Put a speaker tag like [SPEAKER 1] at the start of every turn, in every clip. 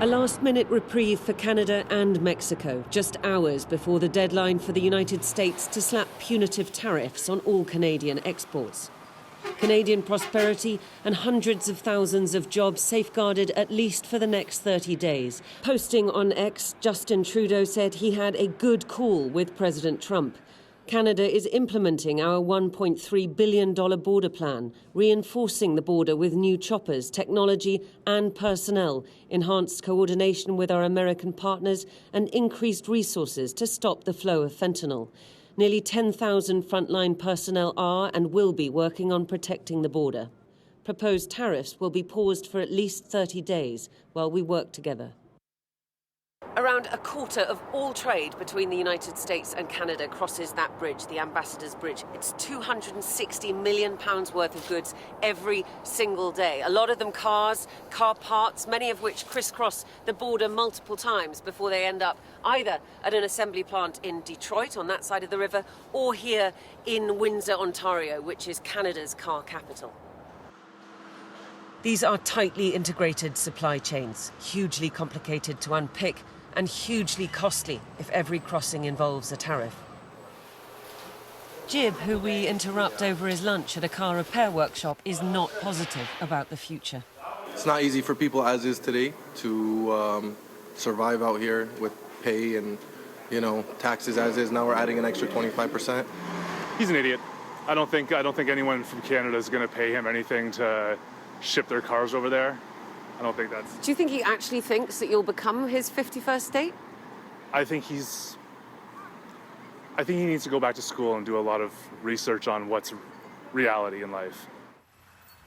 [SPEAKER 1] A last-minute reprieve for Canada and Mexico, just hours before the deadline for the United States to slap punitive tariffs on all Canadian exports. Canadian prosperity and hundreds of thousands of jobs safeguarded at least for the next 30 days. Posting on X, Justin Trudeau said he had a good call with President Trump. Canada is implementing our $1.3 billion border plan, reinforcing the border with new choppers, technology and personnel, enhanced coordination with our American partners and increased resources to stop the flow of fentanyl. Nearly 10,000 frontline personnel are and will be working on protecting the border. Proposed tariffs will be paused for at least 30 days while we work together. Around a quarter of all trade between the United States and Canada crosses that bridge, the Ambassador's Bridge. It's £260 million worth of goods every single day. A lot of them cars, car parts, many of which crisscross the border multiple times before they end up either at an assembly plant in Detroit on that side of the river or here in Windsor, Ontario, which is Canada's car capital. These are tightly integrated supply chains, hugely complicated to unpick and hugely costly if every crossing involves a tariff. Jib, who we interrupt over his lunch at a car repair workshop, is not positive about the future.
[SPEAKER 2] It's not easy for people as is today to survive out here with pay and, taxes as is. Now we're adding an extra 25%.
[SPEAKER 3] He's an idiot. I don't think anyone from Canada is going to pay him anything to ship their cars over there. I don't think that's...
[SPEAKER 1] Do you think he actually thinks that you'll become his 51st state?
[SPEAKER 3] I think he needs to go back to school and do a lot of research on what's reality in life.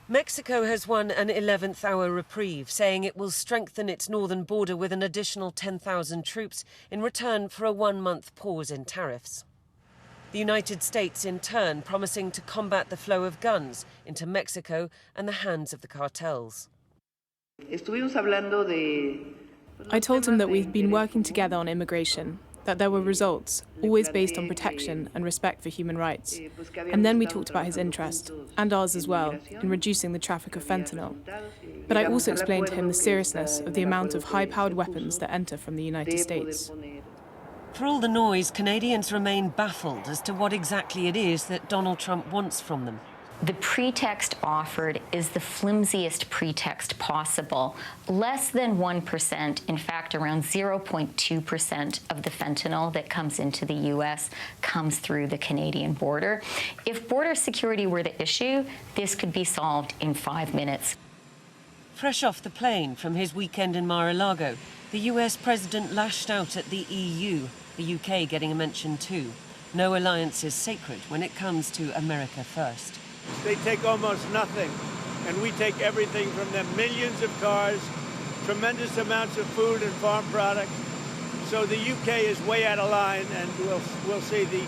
[SPEAKER 1] Mexico has won an 11th hour reprieve, saying it will strengthen its northern border with an additional 10,000 troops in return for a 1-month pause in tariffs. The United States, in turn, promising to combat the flow of guns into Mexico and the hands of the cartels.
[SPEAKER 4] I told him that we've been working together on immigration, that there were results, always based on protection and respect for human rights. And then we talked about his interest, and ours as well, in reducing the traffic of fentanyl. But I also explained to him the seriousness of the amount of high-powered weapons that enter from the United States.
[SPEAKER 1] For all the noise, Canadians remain baffled as to what exactly it is that Donald Trump wants from them.
[SPEAKER 5] The pretext offered is the flimsiest pretext possible. Less than 1%, in fact, around 0.2% of the fentanyl that comes into the U.S. comes through the Canadian border. If border security were the issue, this could be solved in 5 minutes.
[SPEAKER 1] Fresh off the plane from his weekend in Mar-a-Lago, the US president lashed out at the EU, the UK getting a mention too. No alliance is sacred when it comes to America first.
[SPEAKER 6] They take almost nothing, and we take everything from them. Millions of cars, tremendous amounts of food and farm products. So the UK is way out of line, and we'll see the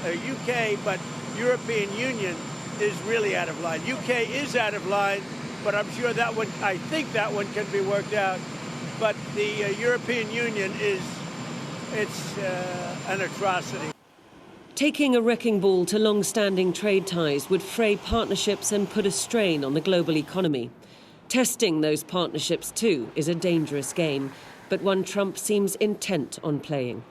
[SPEAKER 6] UK, but European Union is really out of line. UK is out of line, but I think that one can be worked out. But the European Union it's an atrocity.
[SPEAKER 1] Taking a wrecking ball to long-standing trade ties would fray partnerships and put a strain on the global economy. Testing those partnerships, too, is a dangerous game, but one Trump seems intent on playing.